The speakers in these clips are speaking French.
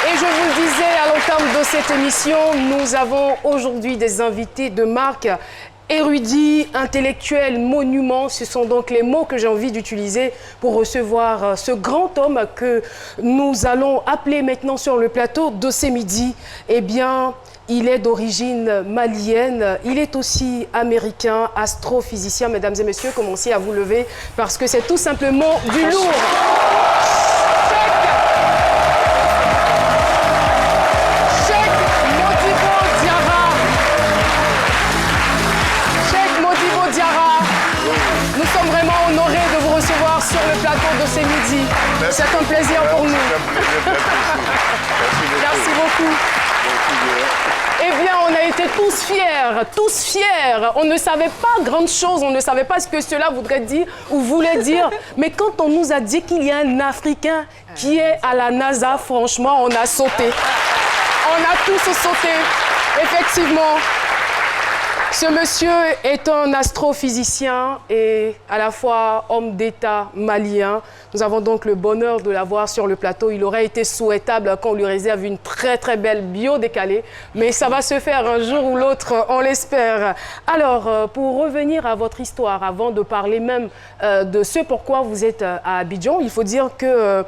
Et je vous le disais à l'entame de cette émission, nous avons aujourd'hui des invités de marque. Érudits, intellectuels, monuments, ce sont donc les mots que j'ai envie d'utiliser pour recevoir ce grand homme que nous allons appeler maintenant sur le plateau de ce midi. Eh bien, il est d'origine malienne, il est aussi américain, astrophysicien. Mesdames et messieurs, commencez à vous lever parce que c'est tout simplement du lourd. Sur le plateau de ce midi. C'est un plaisir pour nous. Merci beaucoup. Eh bien, on a été tous fiers. On ne savait pas grande chose, on ne savait pas ce que cela voudrait dire ou voulait dire. Mais quand on nous a dit qu'il y a un Africain qui est à la NASA, franchement, on a sauté. On a tous sauté, effectivement. Ce monsieur est un astrophysicien et à la fois homme d'État malien. Nous avons donc le bonheur de l'avoir sur le plateau. Il aurait été souhaitable qu'on lui réserve une très très belle bio décalée, mais ça va se faire un jour ou l'autre, on l'espère. Alors, pour revenir à votre histoire, avant de parler même de ce pourquoi vous êtes à Abidjan, il faut dire que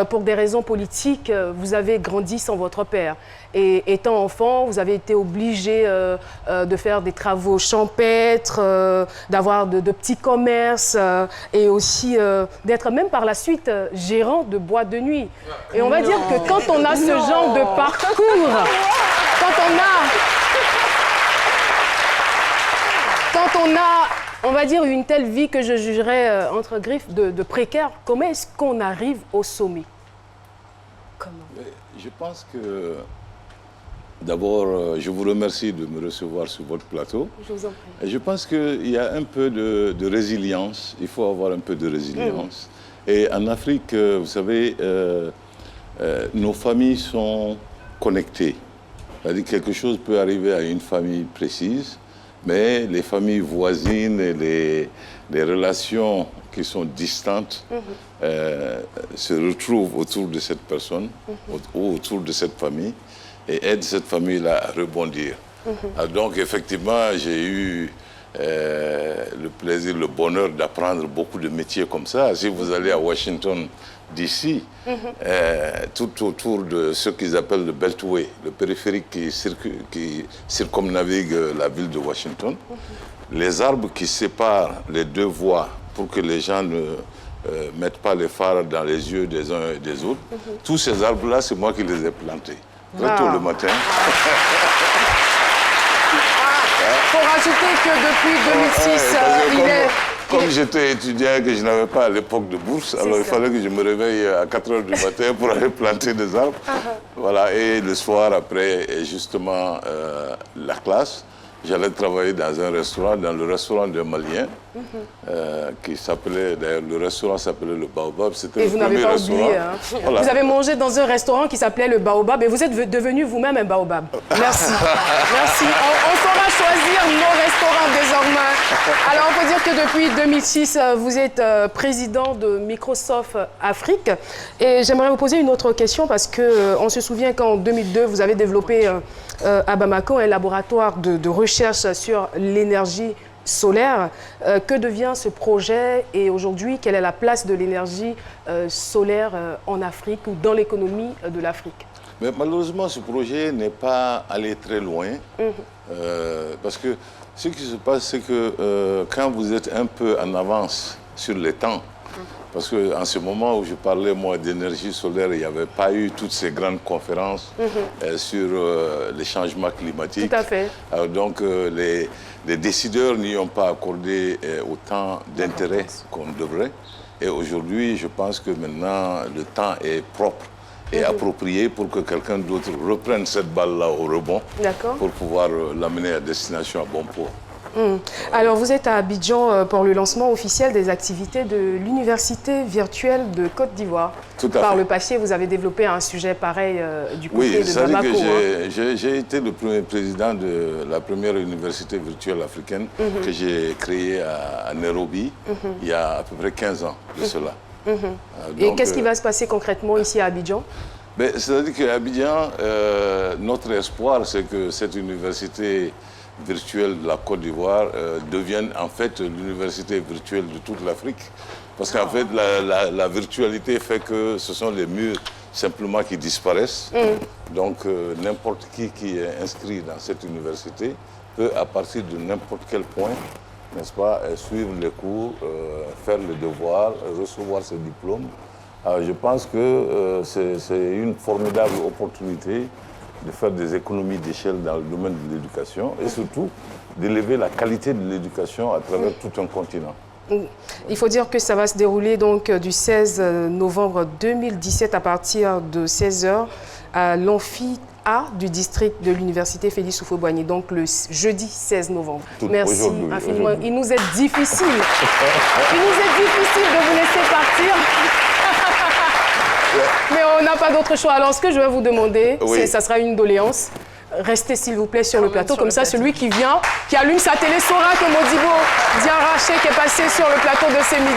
pour des raisons politiques, vous avez grandi sans votre père. Et étant enfant, vous avez été obligé de faire des travaux champêtres, d'avoir de petits commerces et aussi d'être même par la suite gérant de boîte de nuit. Et on va dire que quand on a ce genre de parcours, quand on a, on va dire, une telle vie que je jugerais entre griffes de précaire, comment est-ce qu'on arrive au sommet? Comment? Je pense que d'abord, je vous remercie de me recevoir sur votre plateau. Je vous en prie. Et je pense qu'il y a un peu de résilience. Il faut avoir un peu de résilience. Et en Afrique, vous savez, nos familles sont connectées. C'est-à-dire que quelque chose peut arriver à une famille précise, mais les familles voisines et les relations qui sont distantes se retrouvent autour de cette personne, ou autour de cette famille, et aident cette famille-là à rebondir. Donc, effectivement, j'ai eu le plaisir, le bonheur d'apprendre beaucoup de métiers comme ça. Si vous allez à Washington, D.C., tout autour de ce qu'ils appellent le Beltway, le périphérique qui circumnavigue la ville de Washington, les arbres qui séparent les deux voies pour que les gens ne mettent pas les phares dans les yeux des uns et des autres, tous ces arbres-là, c'est moi qui les ai plantés. Très tôt le matin. Pour rajouter que depuis 2006, comme j'étais étudiant et que je n'avais pas à l'époque de bourse, alors il fallait que je me réveille à 4 h du matin pour aller planter des arbres. Voilà, et le soir, après, justement, la classe, j'allais travailler dans un restaurant, dans le restaurant d'un Malien, qui s'appelait, d'ailleurs, le restaurant s'appelait le Baobab. C'était le premier restaurant. Et vous n'avez pas oublié, hein. Voilà. Vous avez mangé dans un restaurant qui s'appelait le Baobab et vous êtes devenu vous-même un Baobab. Merci. Merci. On saura choisir nos restaurants désormais. Alors, on peut dire que depuis 2006, vous êtes président de Microsoft Afrique. Et j'aimerais vous poser une autre question parce qu'on se souvient qu'en 2002, vous avez développé à Bamako un laboratoire de recherche sur l'énergie solaire. Que devient ce projet et aujourd'hui, quelle est la place de l'énergie solaire en Afrique ou dans l'économie de l'Afrique? Mais malheureusement, ce projet n'est pas allé très loin parce que ce qui se passe, c'est que quand vous êtes un peu en avance sur les temps, parce qu'en ce moment où je parlais, moi, d'énergie solaire, il n'y avait pas eu toutes ces grandes conférences sur les changements climatiques. Tout à fait. Alors, donc, les décideurs n'y ont pas accordé autant d'intérêt qu'on devrait. Et aujourd'hui, je pense que maintenant, le temps est propre et approprié pour que quelqu'un d'autre reprenne cette balle-là au rebond pour pouvoir l'amener à destination à bon port. Alors, vous êtes à Abidjan pour le lancement officiel des activités de l'Université virtuelle de Côte d'Ivoire. Par le passé, vous avez développé un sujet pareil du côté de Bamako. Oui, j'ai été le premier président de la première université virtuelle africaine que j'ai créée à Nairobi il y a à peu près 15 ans de cela. Et qu'est-ce qui va se passer concrètement ici à Abidjan? C'est-à-dire qu'à Abidjan, notre espoir, c'est que cette université virtuelle de la Côte d'Ivoire devienne en fait l'université virtuelle de toute l'Afrique. Parce qu'en fait, la virtualité fait que ce sont les murs simplement qui disparaissent. Donc, n'importe qui est inscrit dans cette université peut, à partir de n'importe quel point, n'est-ce pas, suivre les cours, faire les devoirs, recevoir ses diplômes. Alors, je pense que c'est une formidable opportunité de faire des économies d'échelle dans le domaine de l'éducation et surtout d'élever la qualité de l'éducation à travers tout un continent. Il faut dire que ça va se dérouler donc du 16 novembre 2017 à partir de 16h à l'amphi A du district de l'université Félix Houphouët-Boigny, donc le jeudi 16 novembre. Merci infiniment. Il nous est difficile. Il nous est difficile de vous laisser partir. Mais on n'a pas d'autre choix. Alors, ce que je vais vous demander, ça sera une doléance. Restez, s'il vous plaît, sur le plateau. Comme ça, celui qui vient, qui allume sa télé, saura que Modibo Diarraché qui est passé sur le plateau de ces midis.